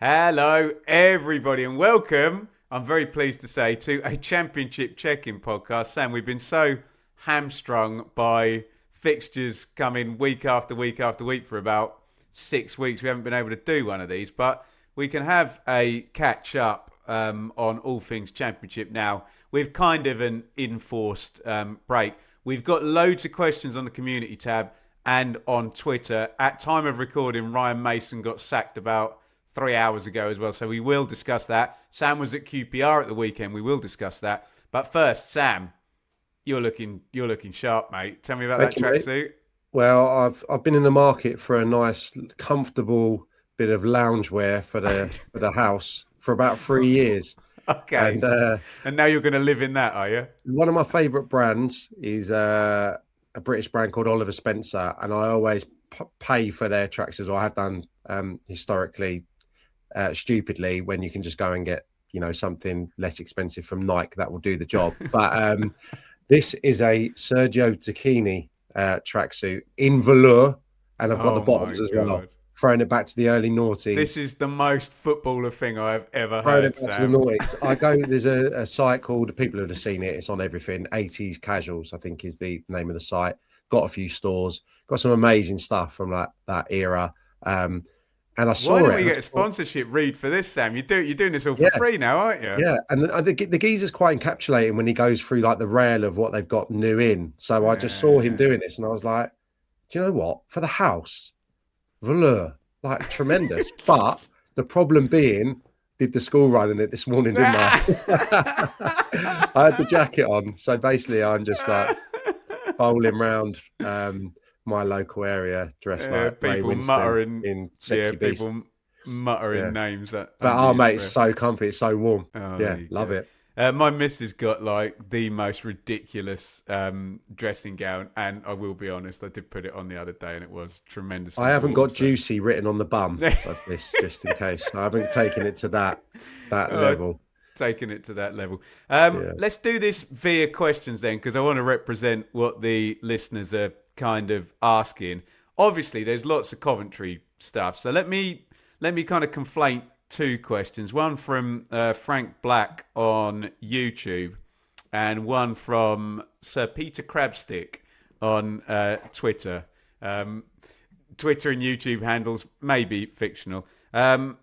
Hello, everybody, and welcome. I'm very pleased to say to a championship check-in podcast. Sam, we've been so hamstrung by fixtures coming week after week after week for about 6 weeks. We haven't been able to do one of these, but we can have a catch up on all things championship now. We've kind of an enforced break. We've got loads of questions on the community tab and on Twitter. At time of recording, Ryan Mason got sacked about 3 hours ago as well. So we will discuss that. Sam was at QPR at the weekend. We will discuss that. But first, Sam, you're looking sharp, mate. Tell me about that Thank you, mate. tracksuit. Well, I've been in the market for a nice, comfortable bit of loungewear for the house for about 3 years, Okay. and And now you're going to live in that, are you? one of my favourite brands is a British brand called Oliver Spencer, and I always pay for their tracksuits. Or I have done historically, stupidly, when you can just go and get something less expensive from Nike that will do the job. But this is a Sergio Tacchini tracksuit in velour, and I've got the Oh my bottoms as well. God. Throwing it back to the early This noughties. is the most footballer thing I've ever Throwing heard, it back to the Sam. noughties. I go. There's a site called, people who have seen it. It's on everything. 80s Casuals, I think, is the name of the site. Got a few stores. Got some amazing stuff from that era. And I Why saw don't it. we And I get a thought, sponsorship read for this, Sam? You're doing this all for yeah, free now, aren't you? yeah. And the geezer's quite encapsulating when he goes through like the rail of what they've got new in. So I just saw him doing this, and I was like, do you know what? For the house, velour, like tremendous. But the problem being, did the school run in it this morning, didn't I? I had the jacket on. So basically, I'm just like bowling round my local area dressed like Ray People Winston muttering, in yeah, Sexy Beast. people muttering Yeah. names But under oh, your mate, it's breath. so comfy. It's so warm. Oh, there Yeah, you love go. it. My missus got like the most ridiculous dressing gown, and I will be honest, I did put it on the other day, and it was I tremendously haven't warm. got So, juicy written on the bum of this, just in case. I haven't taken it to that oh, level. taking it to that level. Yeah. Let's do this via questions then, because I want to represent what the listeners are kind of asking. Obviously, there's lots of Coventry stuff, so let me kind of conflate two questions. One from Frank Black on YouTube, and one from Sir Peter Crabstick on Twitter. Um, Twitter and YouTube handles may be fictional.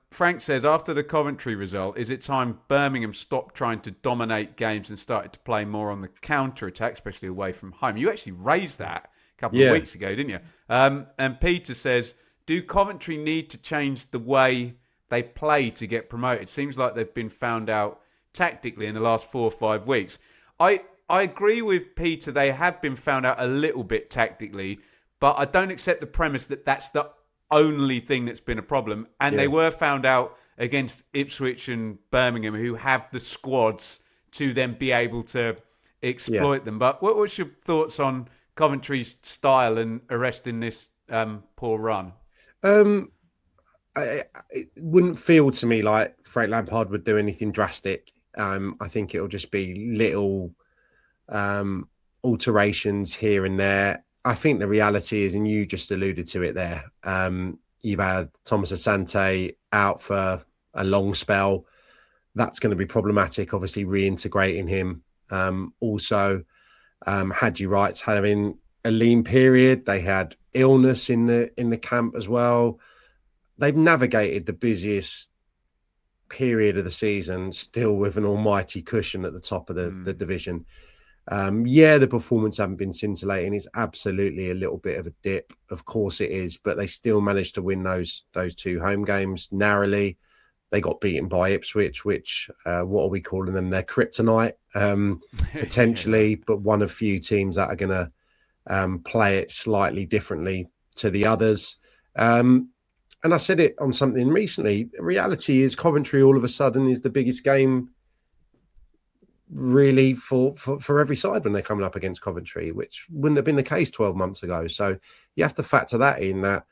Frank says, after the Coventry result, is it time Birmingham stopped trying to dominate games and started to play more on the counter attack, especially away from home? You actually raised that a couple of Yeah. weeks ago, didn't you? And Peter says, do Coventry need to change the way they play to get promoted? Seems like they've been found out tactically in the last 4 or 5 weeks. I agree with Peter. They have been found out a little bit tactically, but I don't accept the premise that that's the only thing that's been a problem. And they Yeah. were found out against Ipswich and Birmingham, who have the squads to then be able to Yeah. exploit them. But what's your thoughts on Coventry's style and arresting this poor run? Um, it wouldn't feel to me like Frank Lampard would do anything drastic. I think it'll just be little um, alterations here and there. I think the reality is, and you just alluded to it there, you've had Thomas Asante out for a long spell. That's going to be problematic, obviously, reintegrating him. Also, Hadji Wright's having a lean period. They had illness in the camp as well. They've navigated the busiest period of the season still with an almighty cushion at the top of the division. Yeah, the performance haven't been scintillating. It's absolutely a little bit of a dip. Of course it is, but they still managed to win those two home games narrowly. They got beaten by Ipswich, which, what are we calling them? They're kryptonite, Yeah. potentially, but one of few teams that are going to play it slightly differently to the others. And I said it on something recently. The reality is Coventry all of a sudden is the biggest game really for every side when they're coming up against Coventry, which wouldn't have been the case 12 months ago. So you have to factor that in, that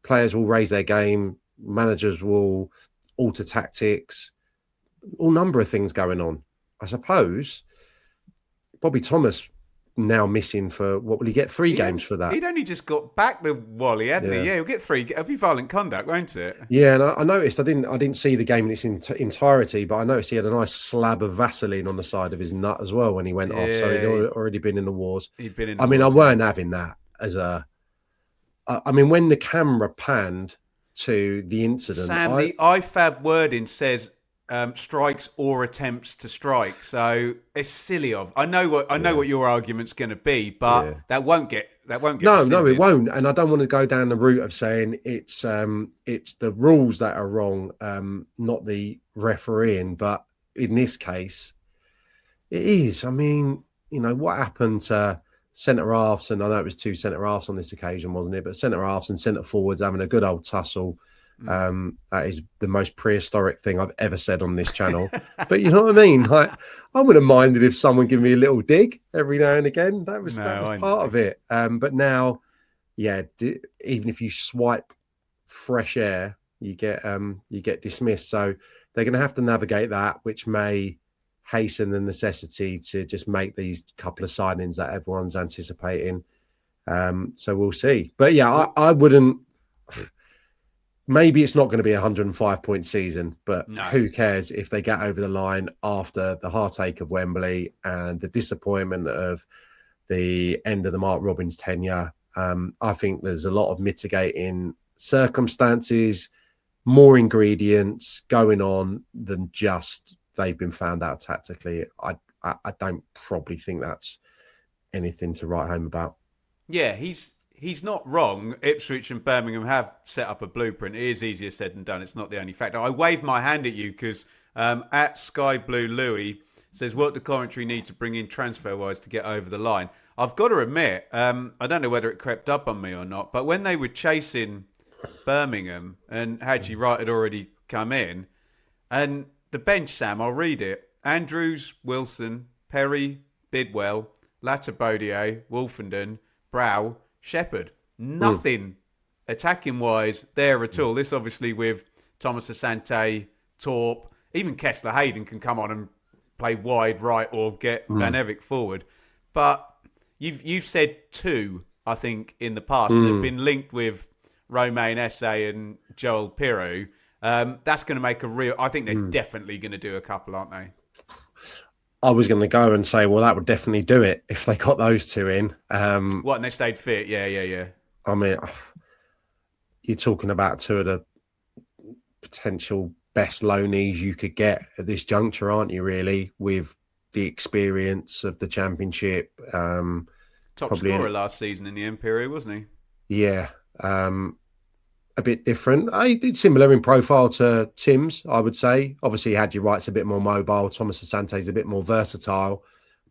players will raise their game, managers will alter tactics, all number of things going on. I suppose Bobby Thomas now missing for, what will he get? 3 games for that? He'd only just got back the Wally, hadn't he? Yeah. Yeah, he'll get 3. It'll be violent conduct, won't it? Yeah, and I noticed, I didn't see the game in its entirety, but I noticed he had a nice slab of Vaseline on the side of his nut as well when he went off. So he'd already been in the wars. He'd been in. I weren't having that as a. I mean, when the camera panned to the incident, Sam, the IFAB wording says strikes or attempts to strike. So it's silly. I know what your argument's going to be, but that won't get. No, it won't. And I don't want to go down the route of saying it's the rules that are wrong, not the refereeing. But in this case, it is. I mean, what happened to centre halves, and I know it was 2 centre halves on this occasion, wasn't it? But centre halves and centre forwards having a good old tussle. That is the most prehistoric thing I've ever said on this channel. But you know what I mean? Like, I wouldn't have minded if someone gave me a little dig every now and again. That was part of it. But now, even if you swipe fresh air, you get dismissed. So they're going to have to navigate that, which may hasten the necessity to just make these couple of signings that everyone's anticipating. So we'll see. But yeah, I wouldn't. Maybe it's not going to be a 105-point season, but who cares if they get over the line after the heartache of Wembley and the disappointment of the end of the Mark Robins tenure. I think there's a lot of mitigating circumstances, more ingredients going on than just they've been found out tactically. I don't probably think that's anything to write home about. Yeah, he's not wrong. Ipswich and Birmingham have set up a blueprint. It is easier said than done. It's not the only factor. I waved my hand at you because at Sky Blue Louis says, what do Coventry need to bring in transfer-wise to get over the line? I've got to admit, I don't know whether it crept up on me or not, but when they were chasing Birmingham and Hadji Wright had already come in, and the bench, Sam, I'll read it. Andrews, Wilson, Perry, Bidwell, Latabodier, Wolfenden, Brow, Shepherd. Nothing attacking-wise there at all. This obviously with Thomas Asante, Torp, even Kessler Hayden can come on and play wide right or get Van Evik forward. But you've said 2, I think, in the past that have been linked with Romain Esse and Joel Pirou. That's going to make a real... I think they're definitely going to do a couple, aren't they? I was going to go and say, well, that would definitely do it if they got those 2 in. What, and they stayed fit? Yeah. I mean, you're talking about 2 of the potential best loanees you could get at this juncture, aren't you, really, with the experience of the Championship. Top scorer last season in the Imperial, wasn't he? Yeah. A bit different. He did similar in profile to Timms, I would say. Obviously, Hadji Wright's a bit more mobile. Thomas Asante's a bit more versatile.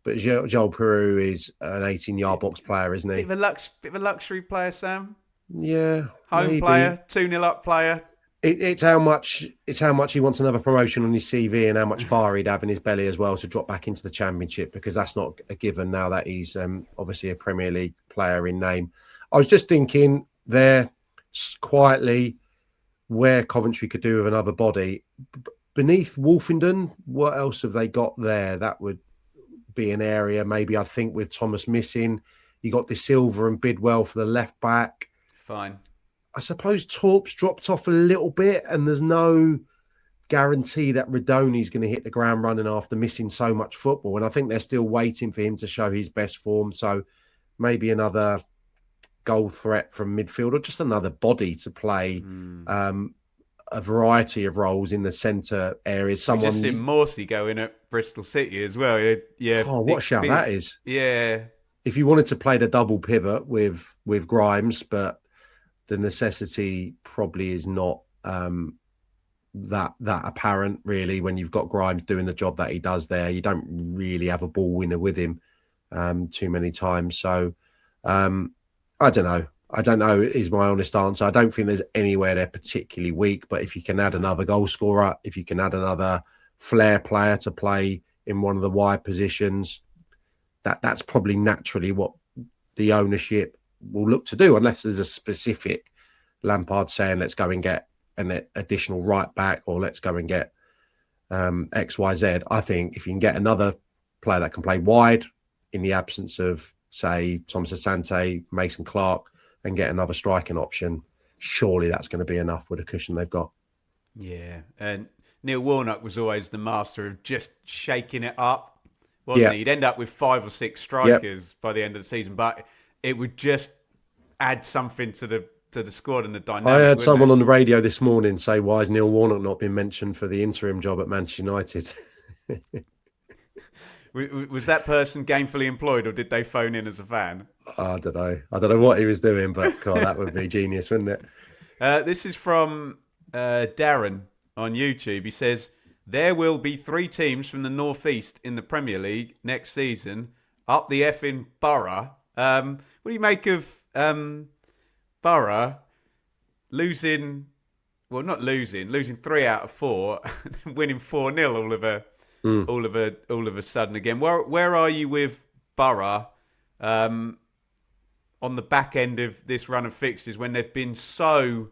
But Joel Pirou is an 18-yard box player, isn't he? Bit of a luxury player, Sam. Yeah. Home player, 2-0 up player. It's how much he wants another promotion on his CV and how much fire he'd have in his belly as well to drop back into the Championship, because that's not a given now that he's obviously a Premier League player in name. I was just thinking there quietly where Coventry could do with another body. Beneath Wolfenden, what else have they got there? That would be an area, maybe I think with Thomas missing. You got De Silva and Bidwell for the left back. Fine. I suppose Torp's dropped off a little bit, and there's no guarantee that Radoni's going to hit the ground running after missing so much football. And I think they're still waiting for him to show his best form. So maybe another goal threat from midfield, or just another body to play a variety of roles in the centre areas. Someone just seen Morsey going at Bristol City as well. Yeah. Oh, what a shout that is! Yeah. If you wanted to play the double pivot with Grimes, but the necessity probably is not that apparent, really, when you've got Grimes doing the job that he does there. You don't really have a ball winner with him too many times. So I don't know is my honest answer. I don't think there's anywhere they're particularly weak, but if you can add another goal scorer, if you can add another flair player to play in one of the wide positions, that's probably naturally what the ownership will look to do, unless there's a specific Lampard saying, let's go and get an additional right back, or let's go and get XYZ. I think if you can get another player that can play wide, in the absence of, say, Thomas Asante, Mason Clark, and get another striking option, surely that's going to be enough with the cushion they've got. Yeah, and Neil Warnock was always the master of just shaking it up, wasn't he? He'd end up with 5 or 6 strikers by the end of the season, but it would just add something to the squad and the dynamic. I heard someone on the radio this morning say, "Why has Neil Warnock not been mentioned for the interim job at Manchester United?" Was that person gainfully employed, or did they phone in as a fan? I don't know. I don't know what he was doing, but God, that would be genius, wouldn't it? This is from Darren on YouTube. He says, there will be 3 teams from the Northeast in the Premier League next season. Up the effing Borough. What do you make of Borough losing 3 out of 4, winning 4-0 all of a sudden again? Where are you with Borough on the back end of this run of fixtures when they've been so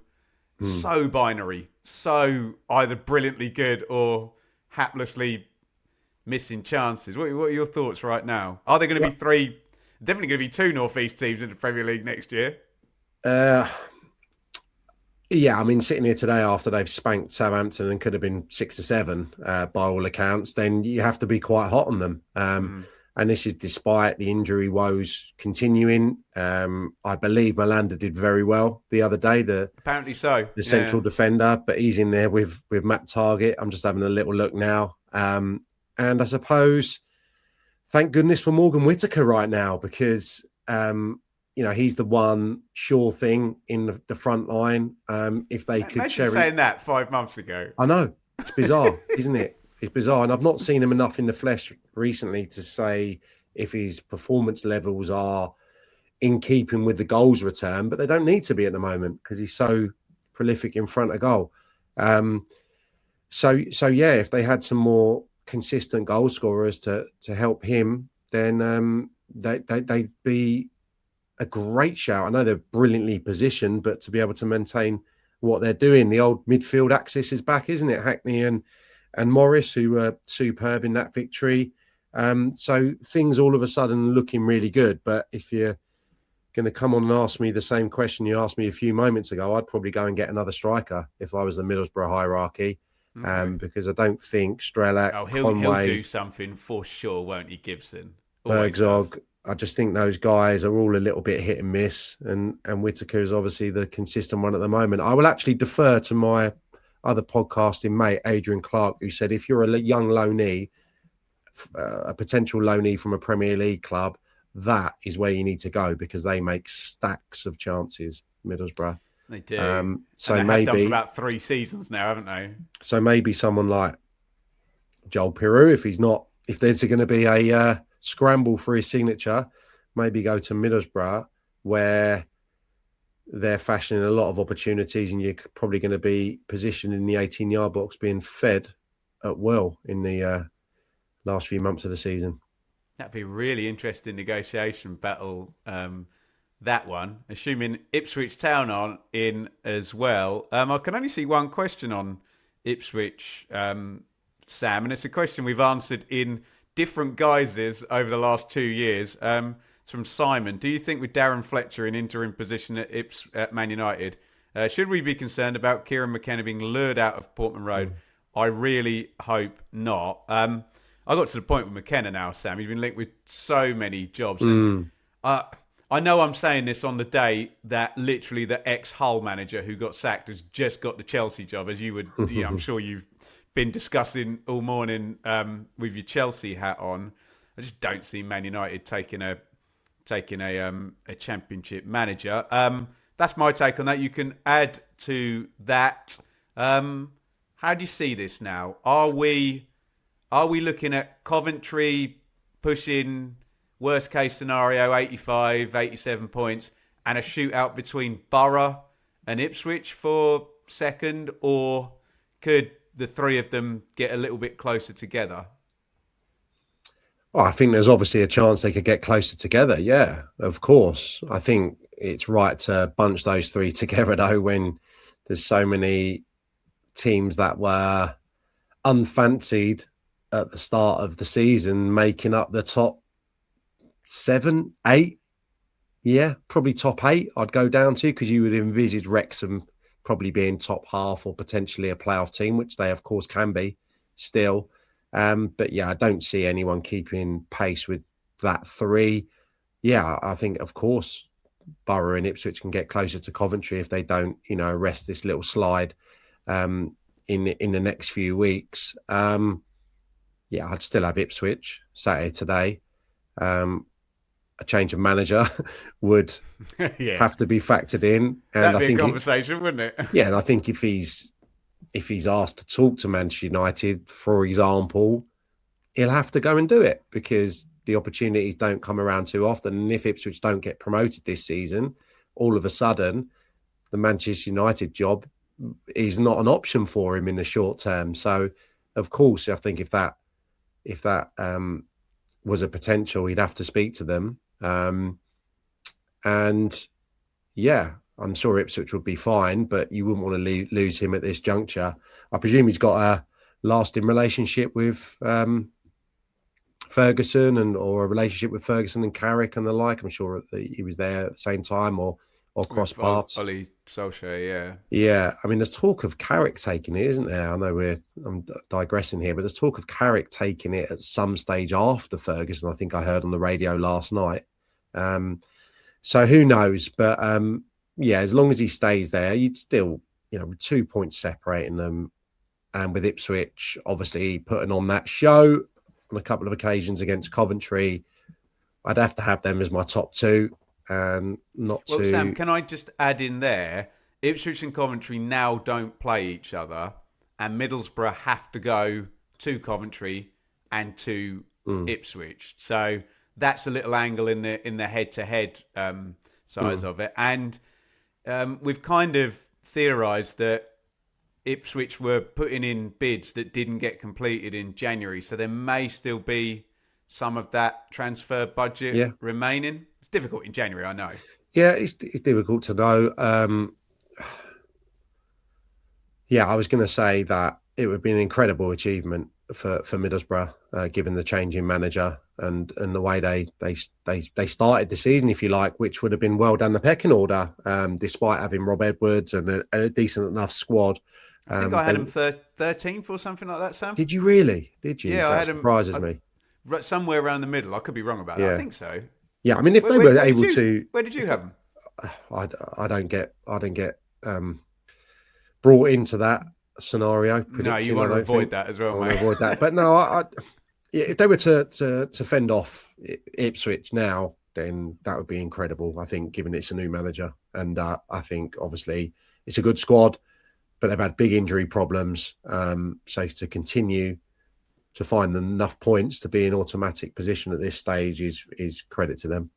binary, so either brilliantly good or haplessly missing chances? What are your thoughts right now? Are there going to be 3? Definitely going to be 2 Northeast teams in the Premier League next year. Yeah, I mean, sitting here today after they've spanked Southampton and could have been 6 or 7 by all accounts, then you have to be quite hot on them. And this is despite the injury woes continuing. I believe Malanda did very well the other day. Apparently so. The central defender, but he's in there with Matt Targett. I'm just having a little look now. And I suppose, thank goodness for Morgan Whittaker right now, because he's the one sure thing in the front line. If they could Imagine saying that 5 months ago. I know. It's bizarre, isn't it? It's bizarre. And I've not seen him enough in the flesh recently to say if his performance levels are in keeping with the goals return, but they don't need to be at the moment because he's so prolific in front of goal. So yeah, if they had some more consistent goal scorers to help him, then they'd be a great shout. I know they're brilliantly positioned, but to be able to maintain what they're doing, the old midfield axis is back, isn't it? Hackney and Morris, who were superb in that victory. So things all of a sudden looking really good. But if you're going to come on and ask me the same question you asked me a few moments ago, I'd probably go and get another striker if I was the Middlesbrough hierarchy. Because I don't think Strelak, Conway, he'll do something for sure, won't he, Gibson? Bergzog. I just think those guys are all a little bit hit and miss, and Whittaker is obviously the consistent one at the moment. I will actually defer to my other podcasting mate, Adrian Clark, who said if you're a young loanee, a potential loanee from a Premier League club, that is where you need to go because they make stacks of chances, Middlesbrough. They do. So and they maybe have done for about 3 seasons now, haven't they? So maybe someone like Joel Piroux, if there's going to be a scramble for his signature, maybe go to Middlesbrough where they're fashioning a lot of opportunities and you're probably going to be positioned in the 18-yard box being fed at will in the last few months of the season. That'd be a really interesting negotiation battle, that one, assuming Ipswich Town aren't in as well. I can only see one question on Ipswich, Sam, and it's a question we've answered in different guises over the last 2 years. It's from Simon. Do you think with Darren Fletcher in interim position at Man United, should we be concerned about Kieran McKenna being lured out of Portman Road? I really hope not. I got to the point with McKenna now, Sam. He's been linked with so many jobs. And, I know I'm saying this on the day that literally the ex-Hull manager who got sacked has just got the Chelsea job, as you would, I'm sure you've been discussing all morning with your Chelsea hat on. I just don't see Man United taking a Championship manager. That's my take on that. You can add to that. How do you see this now? Are we looking at Coventry pushing worst case scenario 85, 87 points and a shootout between Borough and Ipswich for second, or could the 3 of them get a little bit closer together? Well, I think there's obviously a chance they could get closer together. Yeah, of course. I think it's right to bunch those 3 together, though, when there's so many teams that were unfancied at the start of the season making up the top 7, 8. Yeah, probably top 8 I'd go down to, because you would envisage Wrexham probably being top half or potentially a playoff team, which they, of course, can be still. But yeah, I don't see anyone keeping pace with that 3. Yeah, I think, of course, Borough and Ipswich can get closer to Coventry if they don't, arrest this little slide in the next few weeks. Yeah, I'd still have Ipswich Saturday today. A change of manager would have to be factored in, and that'd be a conversation, wouldn't it? Yeah, and I think if he's asked to talk to Manchester United, for example, he'll have to go and do it, because the opportunities don't come around too often. And if Ipswich don't get promoted this season, all of a sudden, the Manchester United job is not an option for him in the short term. So, of course, I think if that was a potential, he'd have to speak to them. And yeah, I'm sure Ipswich would be fine, but you wouldn't want to lose him at this juncture. I presume he's got a lasting relationship with Ferguson or a relationship with Ferguson and Carrick and the like. I'm sure that he was there at the same time or cross paths. Ollie Solskjaer, yeah. Yeah, I mean, there's talk of Carrick taking it, isn't there? I know I'm digressing here, but there's talk of Carrick taking it at some stage after Ferguson. I think I heard on the radio last night. So who knows? But yeah, as long as he stays there, you'd still, with 2 points separating them, and with Ipswich obviously putting on that show on a couple of occasions against Coventry, I'd have to have them as my top 2. Well, Sam, can I just add in there, Ipswich and Coventry now don't play each other, and Middlesbrough have to go to Coventry and to Ipswich. So that's a little angle in the head-to-head size of it. And we've kind of theorised that Ipswich were putting in bids that didn't get completed in January, so there may still be some of that transfer budget remaining. It's difficult in January, I know. Yeah, it's difficult to know. Yeah, I was going to say that it would be an incredible achievement for Middlesbrough, given the change in manager and the way they started the season, if you like, which would have been well down the pecking order, despite having Rob Edwards and a decent enough squad. I think I had him 13th or something like that, Sam. Did you really? Did you? Yeah, that surprises me. Somewhere around the middle. I could be wrong about that. I think so. Yeah, I mean, if they were able to, where did you have them? I don't get brought into that scenario. No, you want to avoid that as well, mate. Avoid that, but no, if they were to fend off Ipswich now, then that would be incredible. I think, given it's a new manager, and I think obviously it's a good squad, but they've had big injury problems. So to continue to find enough points to be in automatic position at this stage is credit to them.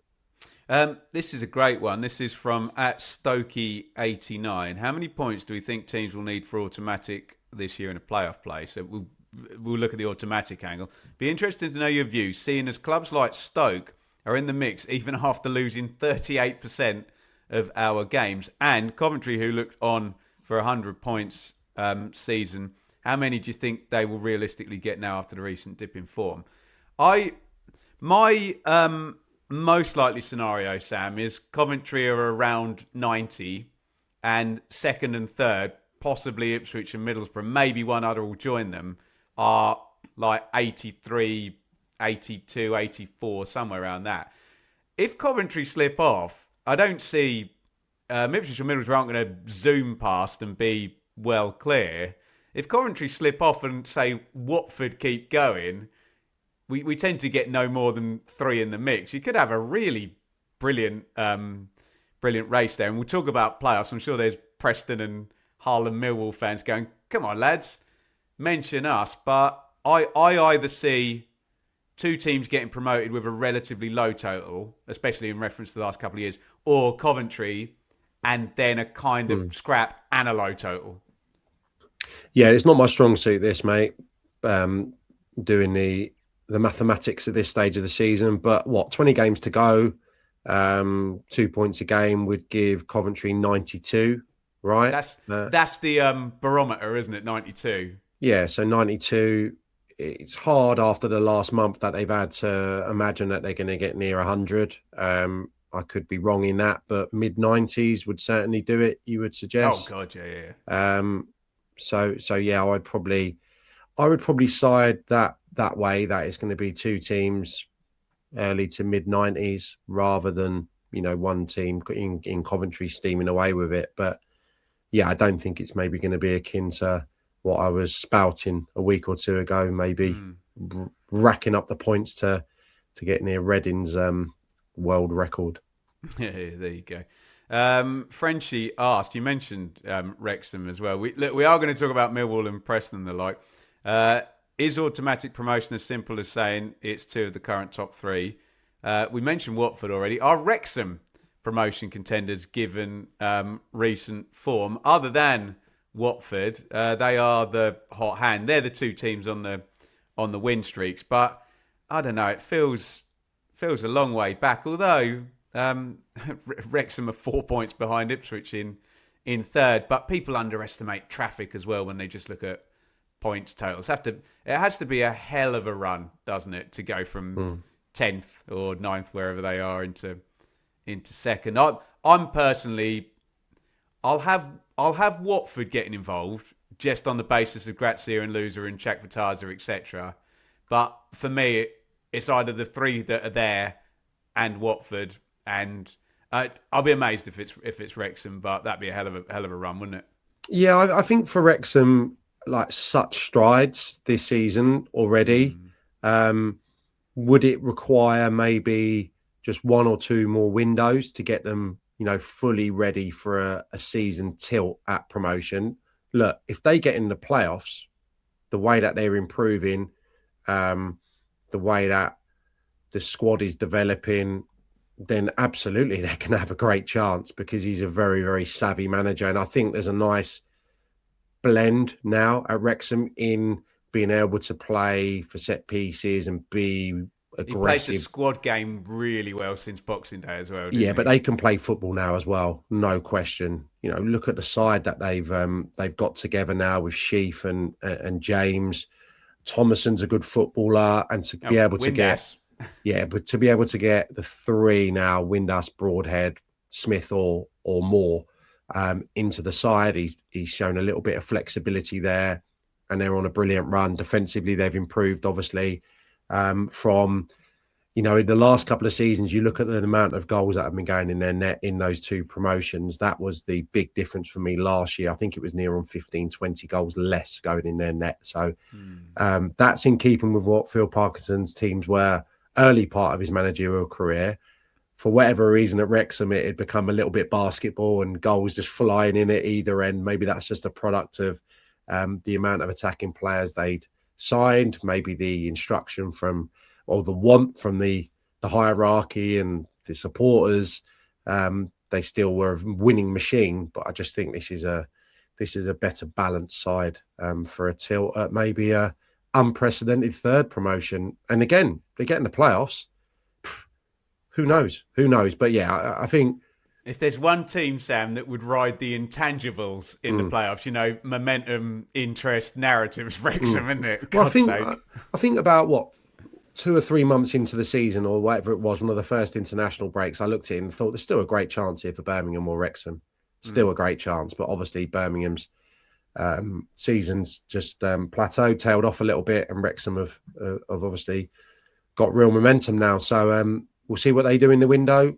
This is a great one. This is from @Stokey89. How many points do we think teams will need for automatic this year in a playoff play? So we'll look at the automatic angle. Be interested to know your views, seeing as clubs like Stoke are in the mix even after losing 38% of our games, and Coventry, who looked on for 100 points season. How many do you think they will realistically get now after the recent dip in form? My most likely scenario, Sam, is Coventry are around 90, and second and third, possibly Ipswich and Middlesbrough, maybe one other will join them, are like 83, 82, 84, somewhere around that. If Coventry slip off, I don't see Ipswich and Middlesbrough aren't going to zoom past and be well clear. If Coventry slip off and, say, Watford keep going, we tend to get no more than 3 in the mix. You could have a really brilliant race there. And we'll talk about playoffs. I'm sure there's Preston and Harlem Millwall fans going, come on, lads, mention us. But I either see 2 teams getting promoted with a relatively low total, especially in reference to the last couple of years, or Coventry and then a kind of scrap and a low total. Yeah, it's not my strong suit, this, mate, doing the mathematics at this stage of the season. But 20 games to go, 2 points a game would give Coventry 92, right? That's the barometer, isn't it? 92. Yeah, so 92 it's hard after the last month that they've had to imagine that they're going to get near 100. I could be wrong in that, but mid-90s would certainly do it, you would Oh suggest. God, yeah. So yeah, I would probably side that way, that it's going to be two teams early to mid-90s rather than, one team in Coventry steaming away with it. But yeah, I don't think it's maybe going to be akin to what I was spouting a week or two ago, maybe racking up the points to get near Reading's world record. Yeah, there you go. Frenchie asked, you mentioned Wrexham as well. We are going to talk about Millwall and Preston and the like. Is automatic promotion as simple as saying it's two of the current top three? We mentioned Watford already. Are Wrexham promotion contenders given recent form? Other than Watford, they are the hot hand. They're the two teams on the win streaks. But I don't know. It feels a long way back. Although Wrexham are 4 points behind Ipswich in third. But people underestimate traffic as well when they just look at points totals. It has to be a hell of a run, doesn't it, to go from 10th or 9th, wherever they are, into second. I'm personally, I'll have Watford getting involved just on the basis of Grazia and Loser and Chakvataza, etc. But for me, it's either the three that are there and Watford, and I'll be amazed if it's Wrexham, but that'd be a hell of a run, wouldn't it? Yeah, I think for Wrexham, like such strides this season already. Would it require maybe just one or two more windows to get them, fully ready for a season tilt at promotion? Look, if they get in the playoffs, the way that they're improving, the way that the squad is developing, then absolutely they can have a great chance, because he's a very, very savvy manager. And I think there's a nice blend now at Wrexham in being able to play for set pieces and be aggressive. He plays the squad game really well since Boxing Day as well. Yeah, but they can play football now as well, no question. Look at the side that they've got together now with Sheaf and James. Thomason's a good footballer, and to be able to get the three now, Windass, Broadhead, Smith, or more, into the side. He's shown a little bit of flexibility there, and they're on a brilliant run. Defensively, they've improved, obviously, from, in the last couple of seasons. You look at the amount of goals that have been going in their net in those two promotions. That was the big difference for me last year. I think it was near on 15, 20 goals less going in their net. So that's in keeping with what Phil Parkinson's teams were early part of his managerial career. For whatever reason at Wrexham, it had become a little bit basketball and goals just flying in at either end. Maybe that's just a product of the amount of attacking players they'd signed, maybe the instruction from, or the want from the hierarchy and the supporters. They still were a winning machine, but I just think this is a better balanced side for a tilt at maybe a unprecedented third promotion. And again, they get in the playoffs. Who knows? But yeah, I think if there's one team, Sam, that would ride the intangibles in the playoffs, momentum, interest, narratives, Wrexham, isn't it? Well, I think about what, 2 or 3 months into the season or whatever it was, one of the first international breaks, I looked at it and thought there's still a great chance here for Birmingham or Wrexham. Still a great chance, but obviously Birmingham's season's just plateaued, tailed off a little bit, and Wrexham have obviously got real momentum now. So we'll see what they do in the window.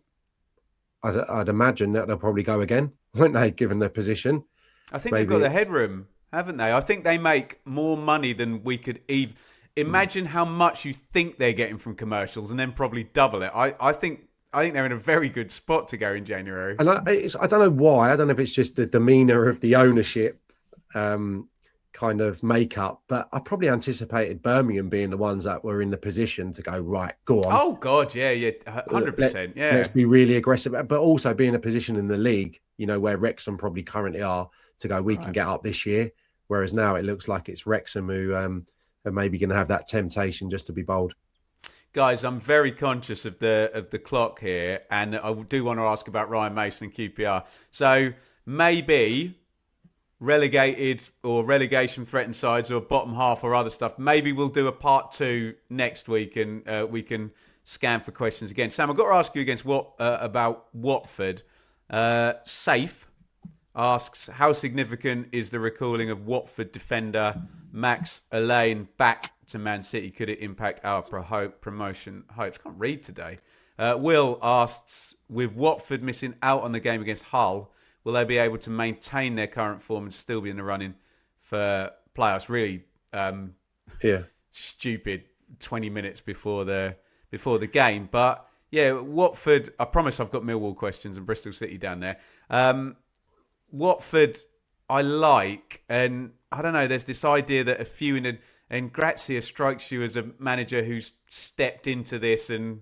I'd imagine that they'll probably go again, won't they, given their position? I think they've got the headroom, haven't they? I think they make more money than we could even imagine. How much you think they're getting from commercials, and then probably double it. I think they're in a very good spot to go in January. And I don't know why. I don't know if it's just the demeanour of the ownership kind of makeup, but I probably anticipated Birmingham being the ones that were in the position to go, right, go on. Oh God, yeah, 100%. Yeah, let's be really aggressive, but also be in a position in the league, where Wrexham probably currently are, to go, we can get up this year. Whereas now it looks like it's Wrexham who are maybe going to have that temptation just to be bold. Guys, I'm very conscious of the clock here, and I do want to ask about Ryan Mason and QPR. So maybe relegated or relegation threatened sides or bottom half or other stuff. Maybe we'll do a part 2 next week and we can scan for questions again. Sam, I've got to ask you about Watford. Safe asks, how significant is the recalling of Watford defender Max Elaine back to Man City? Could it impact our promotion hopes? Can't read today. Will asks, with Watford missing out on the game against Hull, will they be able to maintain their current form and still be in the running for playoffs? Really stupid 20 minutes before the game. But yeah, Watford, I promise I've got Millwall questions and Bristol City down there. Watford, I like, and I don't know, there's this idea that a few and Grazia strikes you as a manager who's stepped into this and,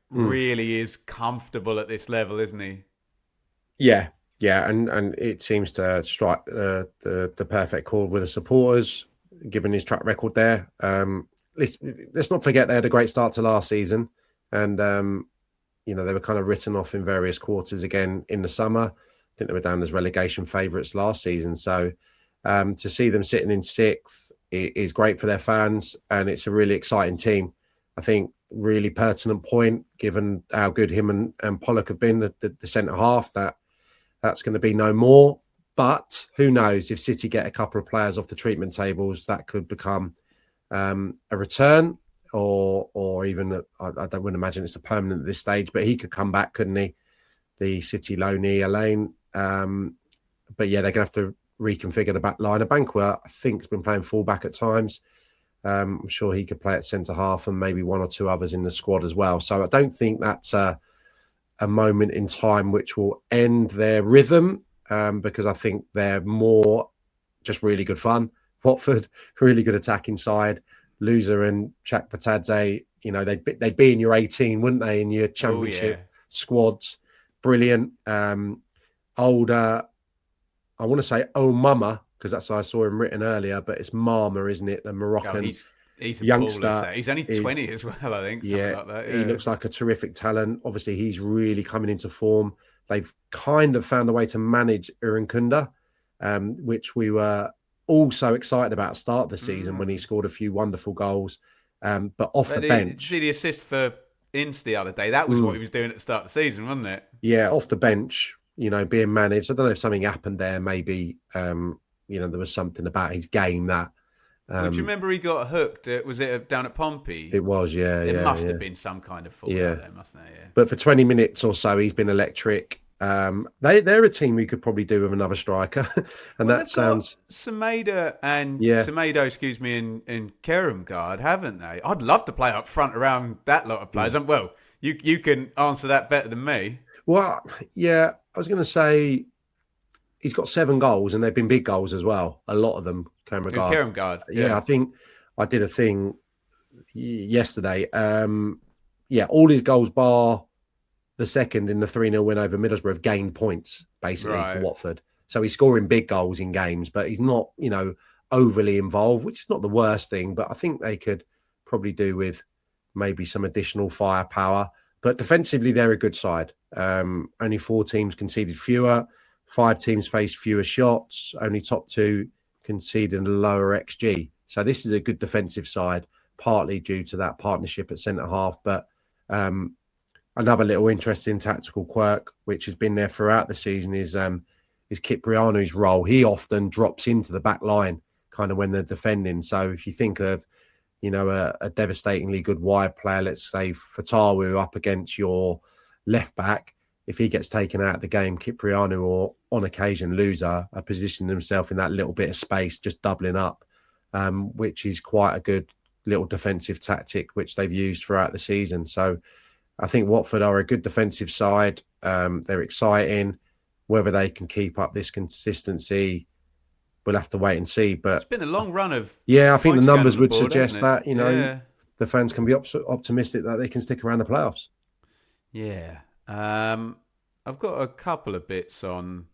really is comfortable at this level, isn't he? Yeah, and it seems to strike the perfect chord with the supporters, given his track record there. Let's not forget they had a great start to last season, and they were kind of written off in various quarters again in the summer. I think they were down as relegation favourites last season. So to see them sitting in 6th is great for their fans, and it's a really exciting team. I think really pertinent point, given how good him and Pollock have been, the centre half, that's going to be no more. But who knows, if City get a couple of players off the treatment tables, that could become a return or even, I wouldn't imagine it's a permanent at this stage, but he could come back, couldn't he? The City loanee, Elaine. But yeah, they're going to have to reconfigure the back line. Banquer, I think, has been playing fullback at times. I'm sure he could play at centre half and maybe one or two others in the squad as well. So I don't think that's a moment in time which will end their rhythm, because I think they're more just really good fun. Watford, really good attacking side. Loser and Chak Patadze, they'd be in your 18, wouldn't they, in your championship squads. Brilliant. Older, I want to say Mama, because that's how I saw him written earlier, but it's Mama, isn't it? The Moroccan he's a youngster. Baller, he's only 20 as well, I think. Something like that. Yeah, he looks like a terrific talent. Obviously, he's really coming into form. They've kind of found a way to manage Irankunda, which we were all so excited about at the start of the season when he scored a few wonderful goals. But off the bench. See the assist for Ince the other day. That was what he was doing at the start of the season, wasn't it? Yeah, off the bench, being managed. I don't know if something happened there. Maybe, there was something about his game that. Do you remember he got hooked? Was it down at Pompey? It was, yeah. It must have been some kind of fault there, mustn't it? Yeah. But for 20 minutes or so, he's been electric. They're a team we could probably do with another striker, and that sounds Semedo and Kieran, haven't they? I'd love to play up front around that lot of players. Well, you can answer that better than me. Well, yeah, I was going to say he's got 7 goals, and they've been big goals as well. A lot of them, Kieran. Yeah, I think I did a thing yesterday. All his goals bar the second in the 3-0 win over Middlesbrough have gained points, basically, for Watford. So he's scoring big goals in games, but he's not, overly involved, which is not the worst thing. But I think they could probably do with maybe some additional firepower. But defensively, they're a good side. Only 4 teams conceded fewer. 5 teams faced fewer shots. Only top 2 conceded a lower XG. So this is a good defensive side, partly due to that partnership at centre-half. But another little interesting tactical quirk, which has been there throughout the season, is Cipriano's role. He often drops into the back line, kind of when they're defending. So if you think of, a devastatingly good wide player, let's say Fatawu up against your left back, if he gets taken out of the game, Cipriano or on occasion Loser are positioning themselves in that little bit of space, just doubling up, which is quite a good little defensive tactic, which they've used throughout the season. So I think Watford are a good defensive side. They're exciting. Whether they can keep up this consistency, we'll have to wait and see. But it's been a long run of... Yeah, I think the numbers would suggest that, the fans can be optimistic that they can stick around the playoffs. Yeah. I've got a couple of bits on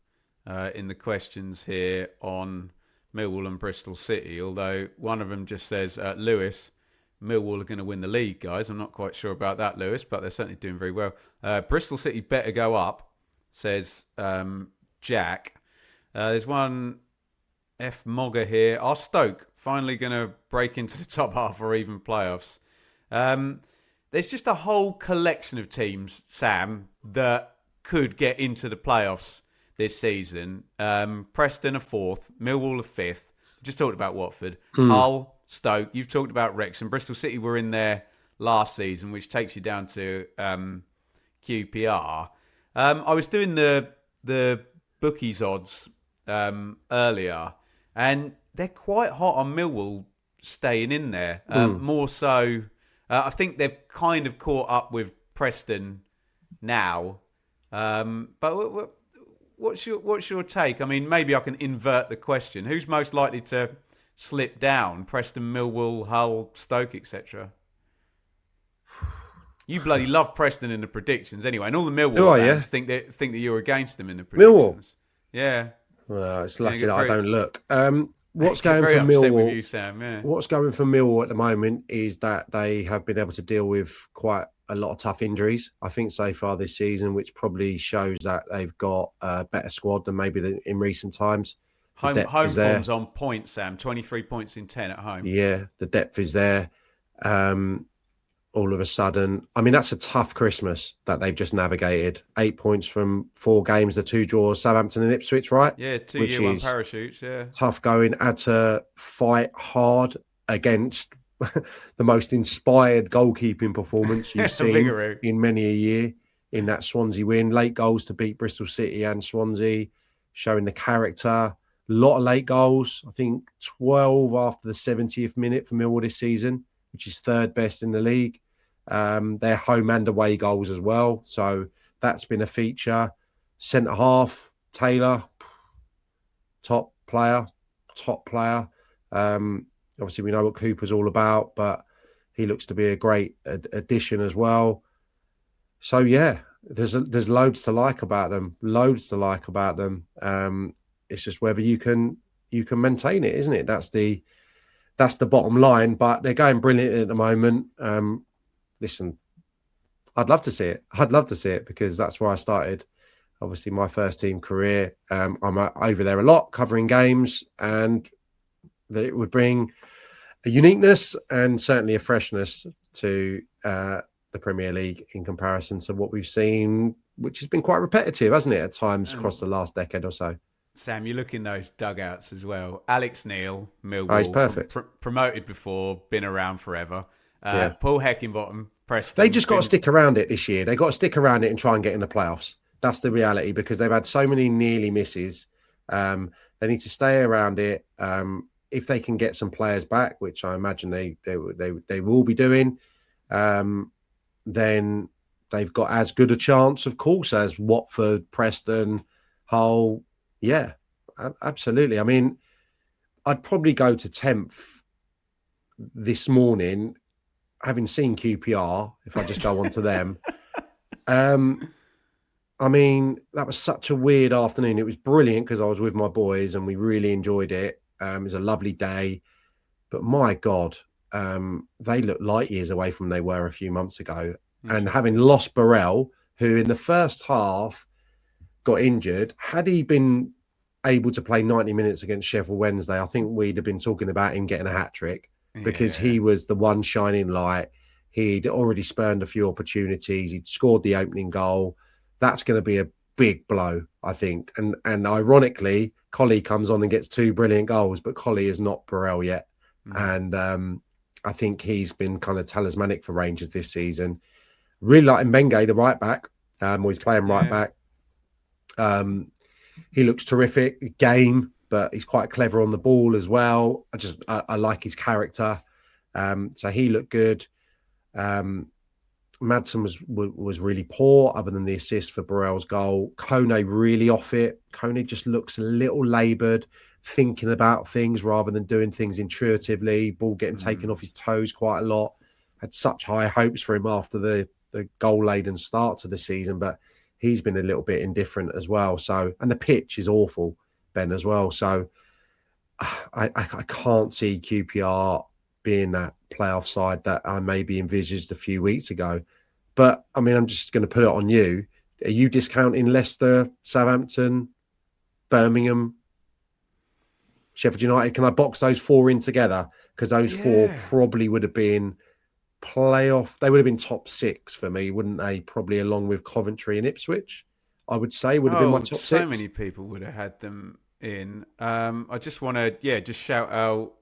in the questions here on Millwall and Bristol City, although one of them just says, Lewis, Millwall are going to win the league, guys. I'm not quite sure about that, Lewis, but they're certainly doing very well. Bristol City better go up, says Jack. There's one F Mogger here. Are Stoke finally going to break into the top half or even playoffs? There's just a whole collection of teams, Sam, that could get into the playoffs this season. Preston are 4th, Millwall are 5th. Just talked about Watford. Hull, Stoke. You've talked about Wrexham. Bristol City were in there last season, which takes you down to QPR. I was doing the bookies odds earlier, and they're quite hot on Millwall staying in there. More so, I think they've kind of caught up with Preston now. But what's your take? I mean, maybe I can invert the question. Who's most likely to slip down? Preston, Millwall, Hull, Stoke, etc. You bloody love Preston in the predictions anyway, and all the Millwall fans think that you're against them in the predictions. Millwall? Yeah. Well, it's lucky that I don't look. What's going for Millwall? With you, Sam, yeah. What's going for Millwall at the moment is that they have been able to deal with quite a lot of tough injuries, I think, so far this season, which probably shows that they've got a better squad than maybe in recent times. Home form's on point, Sam. 23 points in 10 at home. Yeah, the depth is there. All of a sudden, I mean, that's a tough Christmas that they've just navigated. 8 points from 4 games, the 2 draws, Southampton and Ipswich, right? Yeah, 2 year one parachutes, yeah. Tough going. Had to fight hard against the most inspired goalkeeping performance you've seen in many a year in that Swansea win. Late goals to beat Bristol City and Swansea, showing the character. A lot of late goals. I think 12 after the 70th minute for Millwall this season, which is 3rd best in the league. Their home and away goals as well. So that's been a feature. Centre half, Taylor, top player. Obviously, we know what Cooper's all about, but he looks to be a great addition as well. So, yeah, there's loads to like about them. It's just whether you can maintain it, isn't it? That's the bottom line. But they're going brilliant at the moment. Listen, I'd love to see it because that's where I started. Obviously, my first team career. I'm over there a lot covering games, and that it would bring a uniqueness and certainly a freshness to the Premier League in comparison to what we've seen, which has been quite repetitive, hasn't it, at times across the last decade or so. Sam, you look in those dugouts as well. Alex Neil, Millwall, he's perfect. Promoted before, been around forever. Paul Heckingbottom, Preston. They just got to stick around it this year. They got to stick around it and try and get in the playoffs. That's the reality, because they've had so many nearly misses. They need to stay around it. If they can get some players back, which I imagine they will be doing, then they've got as good a chance, of course, as Watford, Preston, Hull. Yeah, absolutely. I mean, I'd probably go to 10th this morning, having seen QPR, if I just go on to them. I mean, that was such a weird afternoon. It was brilliant because I was with my boys and we really enjoyed it. It was a lovely day. But my God, they look light years away from they were a few months ago. And having lost Burrell, who in the first half got injured, had he been able to play 90 minutes against Sheffield Wednesday, I think we'd have been talking about him getting a hat-trick because he was the one shining light. He'd already spurned a few opportunities. He'd scored the opening goal. That's going to be a big blow, I think. And ironically, Colley comes on and gets 2 brilliant goals, but Colley is not Burrell yet. And I think he's been kind of talismanic for Rangers this season. Really like Mbenge, the right back. He's playing right back. He looks terrific, game, but he's quite clever on the ball as well. I like his character. So he looked good. Madsen was really poor, other than the assist for Burrell's goal. Kone really off it. Kone just looks a little laboured, thinking about things rather than doing things intuitively. Ball getting taken off his toes quite a lot. Had such high hopes for him after the goal-laden start to the season, but he's been a little bit indifferent as well. So, and the pitch is awful, Ben, as well. So I can't see QPR being that playoff side that I maybe envisaged a few weeks ago. But, I mean, I'm just going to put it on you. Are you discounting Leicester, Southampton, Birmingham Sheffield United. Can I box those 4 in together? Because those 4 probably would have been playoff. They would have been top 6 for me, wouldn't they? Probably along with Coventry and Ipswich, I would say would have been my top 6. So many people would have had them in. I just want to, just shout out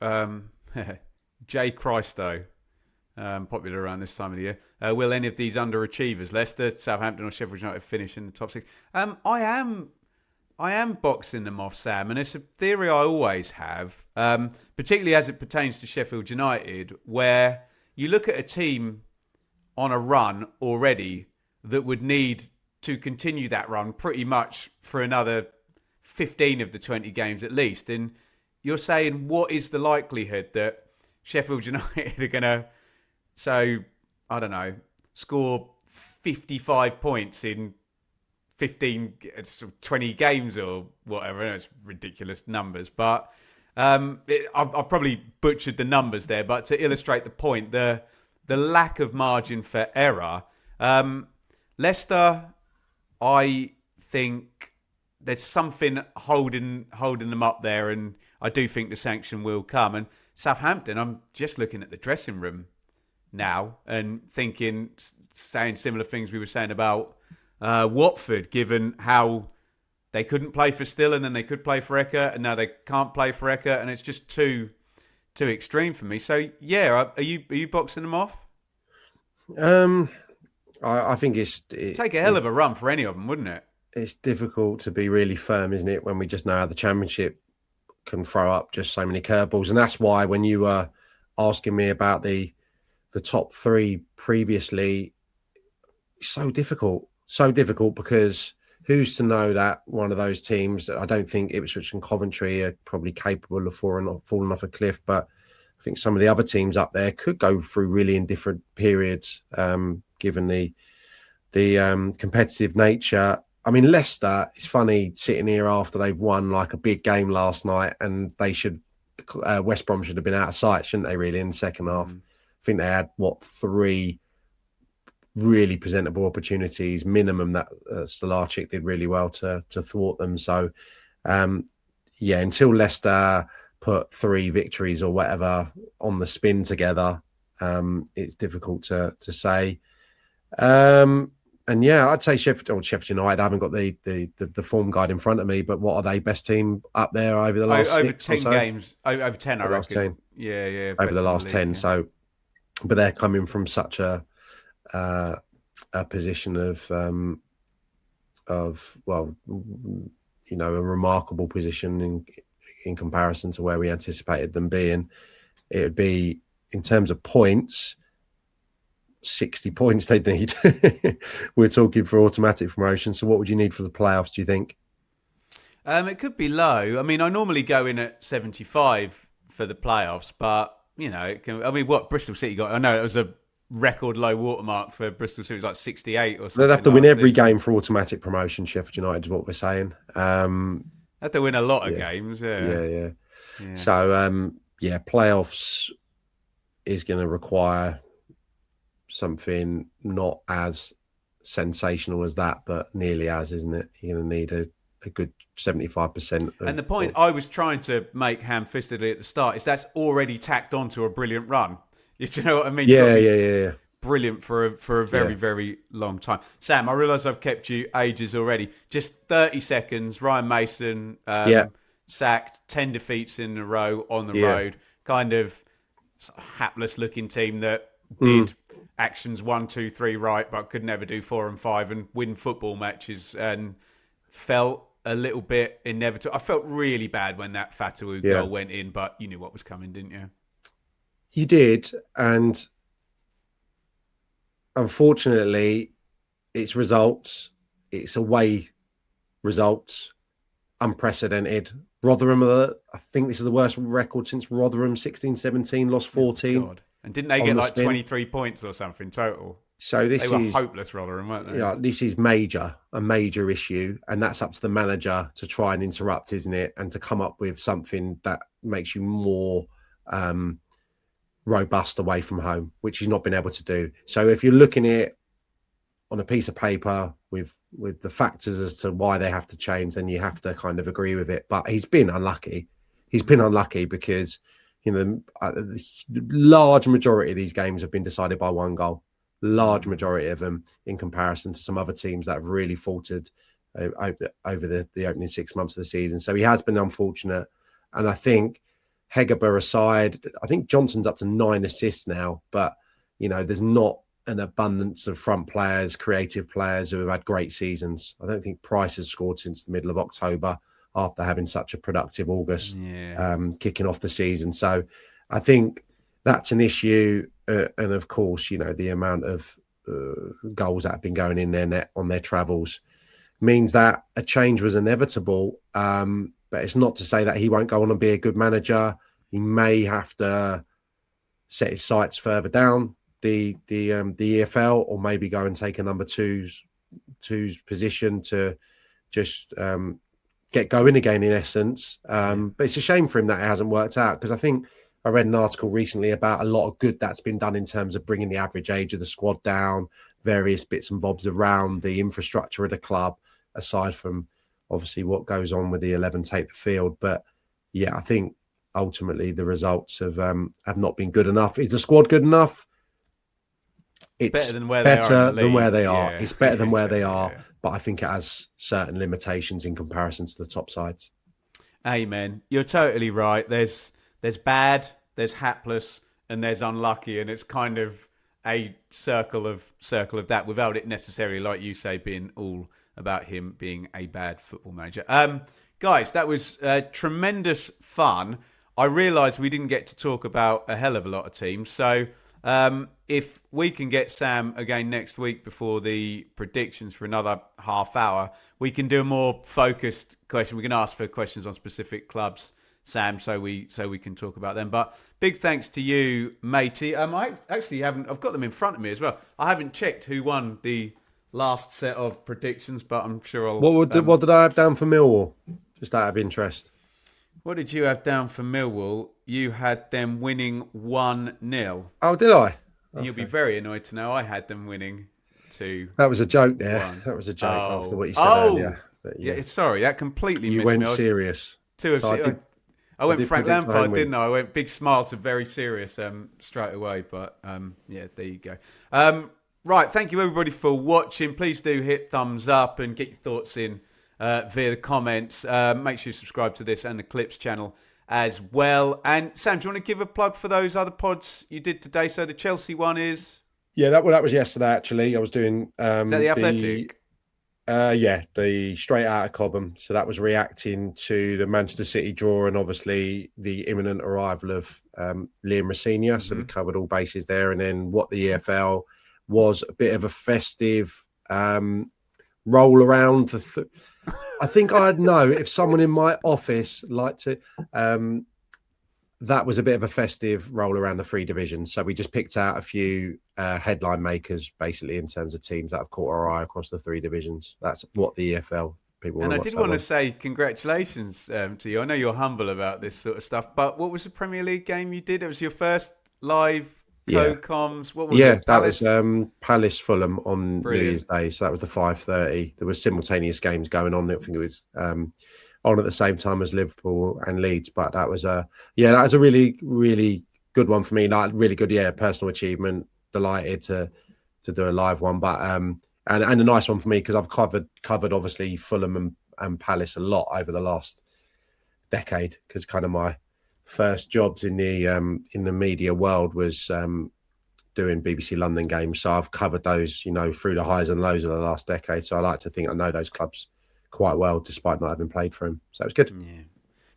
Jay Christo, popular around this time of the year. Will any of these underachievers, Leicester, Southampton, or Sheffield United, finish in the top 6? I am boxing them off, Sam, and it's a theory I always have, particularly as it pertains to Sheffield United, where you look at a team on a run already that would need to continue that run pretty much for another 15 of the 20 games at least. And you're saying, what is the likelihood that Sheffield United are going to, I don't know, score 55 points in 15, 20 games or whatever? I know it's ridiculous numbers, but I've probably butchered the numbers there. But to illustrate the point, the lack of margin for error, Leicester, I think there's something holding them up there, and I do think the sanction will come. And Southampton, I'm just looking at the dressing room now and thinking, saying similar things we were saying about Watford, given how they couldn't play for Still and then they could play for Eka, and now they can't play for Eka, and it's just too extreme for me. So yeah, are you boxing them off? I think it take a hell of a run for any of them, wouldn't it? It's difficult to be really firm, isn't it, when we just know how the Championship can throw up just so many curveballs. And that's why when you were asking me about the top 3 previously, it's so difficult because who's to know that one of those teams, I don't think Ipswich and Coventry are probably capable of falling off a cliff, but I think some of the other teams up there could go through really in different periods, given the competitive nature. I mean, Leicester, it's funny sitting here after they've won like a big game last night, and West Brom should have been out of sight, shouldn't they, really, in the second half? I think they had, 3 really presentable opportunities, minimum, that Stolarczyk did really well to thwart them. So, until Leicester put 3 victories or whatever on the spin together, it's difficult to say. And yeah, I'd say Sheffield United. I haven't got the form guide in front of me, but what are they, best team up there over the last over 6 10 or so? Games? Over 10, I reckon. 10. Yeah, over the last 10. Yeah. So, but they're coming from such a position of well, a remarkable position in comparison to where we anticipated them being. It would be, in terms of points, 60 points they'd need. We're talking for automatic promotion. So what would you need for the playoffs, do you think? It could be low. I mean, I normally go in at 75 for the playoffs, but, it can. I mean, what Bristol City got? I know it was a record low watermark for Bristol City. It was like 68 or something. They'd have to win every game for automatic promotion, Sheffield United, is what we're saying. Have to win a lot of games, yeah. So, playoffs is going to require something not as sensational as that, but nearly as, isn't it? You're going to need a good 75%. And the point I was trying to make ham-fistedly at the start is that's already tacked onto a brilliant run. Do you know what I mean? Yeah. Brilliant for a very, very long time. Sam, I realise I've kept you ages already. Just 30 seconds. Ryan Mason sacked, 10 defeats in a row on the road. Kind of hapless-looking team that did actions 1, 2, 3 right, but could never do 4 and 5 and win football matches, and felt a little bit inevitable. I felt really bad when that Fatawu goal went in, but you knew what was coming, didn't you? You did, and unfortunately, it's results. It's away results, unprecedented. Rotherham, I think this is the worst record since Rotherham, 16-17, lost 14. God. And didn't they get like 23 points or something total? So they were hopeless, Rotherham, weren't they? Yeah, this is a major issue, and that's up to the manager to try and interrupt, isn't it? And to come up with something that makes you more robust away from home, which he's not been able to do. So if you're looking at it on a piece of paper with the factors as to why they have to change, then you have to kind of agree with it. But he's been unlucky. he's been unlucky because the large majority of these games have been decided by one goal. Large majority of them, in comparison to some other teams that have really faltered over the opening 6 months of the season. So he has been unfortunate, and I think Hegerber aside, I think Johnson's up to 9 assists now, but there's not an abundance of front players, creative players who have had great seasons. I don't think Price has scored since the middle of October after having such a productive August, kicking off the season. So I think that's an issue. And of course, the amount of goals that have been going in their net on their travels means that a change was inevitable. But it's not to say that he won't go on and be a good manager. He may have to set his sights further down the EFL, or maybe go and take a number two's position to just get going again, in essence. But it's a shame for him that it hasn't worked out, because I think I read an article recently about a lot of good that's been done in terms of bringing the average age of the squad down, various bits and bobs around the infrastructure of the club, aside from obviously what goes on with the 11 take the field. But yeah, I think ultimately the results have not been good enough. Is the squad good enough? It's better than where they are. Yeah. It's better than where they are, yeah. But I think it has certain limitations in comparison to the top sides. Amen. You're totally right. There's bad, there's hapless, and there's unlucky, and it's kind of a circle of that, without it necessarily, like you say, being all about him being a bad football manager. Guys, that was tremendous fun. I realised we didn't get to talk about a hell of a lot of teams, so if we can get Sam again next week before the predictions for another half hour, we can do a more focused question. We can ask for questions on specific clubs, Sam, so we can talk about them. But big thanks to you, matey. I actually haven't. I've got them in front of me as well. I haven't checked who won the last set of predictions, but I'm sure I'll. What did I have down for Millwall? Just out of interest. What did you have down for Millwall? You had them winning 1-0. Oh, did I? And you'll be very annoyed to know I had them winning 2. That was a joke there. 1. That was a joke after what you said earlier. But yeah. Sorry, that completely you missed went me. serious. I went Frank Lampard, didn't I? I went big smile to very serious straight away. But yeah, there you go. Right, thank you everybody for watching. Please do hit thumbs up and get your thoughts in via the comments. Make sure you subscribe to this and the Clips channel as well. And Sam, do you want to give a plug for those other pods you did today? So the Chelsea one is... Yeah, that was yesterday, actually. I was doing... is that the Athletic? The Straight Out of Cobham. So that was reacting to the Manchester City draw and obviously the imminent arrival of Liam Rosenior. Mm-hmm. So we covered all bases there. And then what the EFL was a bit of a festive roll around. I think I'd know if someone in my office liked to... that was a bit of a festive roll around the 3 divisions. So we just picked out a few headline makers, basically, in terms of teams that have caught our eye across the 3 divisions. That's what the EFL people and I did want to say congratulations to you. I know you're humble about this sort of stuff, but what was the Premier League game you did? It was your first live co-coms. What was it? That was Palace Fulham on Brilliant. New Year's Day. So that was the 5:30. There were simultaneous games going on. I think it was on at the same time as Liverpool and Leeds. But that was that was a really, really good one for me. Like really good, personal achievement. Delighted to do a live one, but and a nice one for me because I've covered obviously Fulham and Palace a lot over the last decade, because kind of my first jobs in the media world was doing BBC London games. So I've covered those, through the highs and lows of the last decade. So I like to think I know those clubs quite well, despite not having played for them. So it was good. Yeah.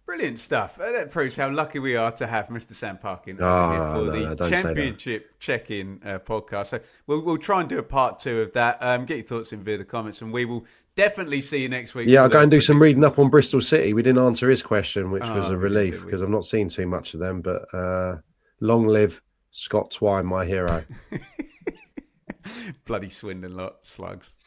Brilliant stuff. That proves how lucky we are to have Mr. Sam Parkin here for the Championship Check-In podcast. So we'll try and do a part 2 of that. Get your thoughts in via the comments, and we will definitely see you next week. Yeah, I'll go and do some reading up on Bristol City. We didn't answer his question, which was a relief because I've not seen too much of them. But long live Scott Twine, my hero. Bloody Swindon lot, slugs.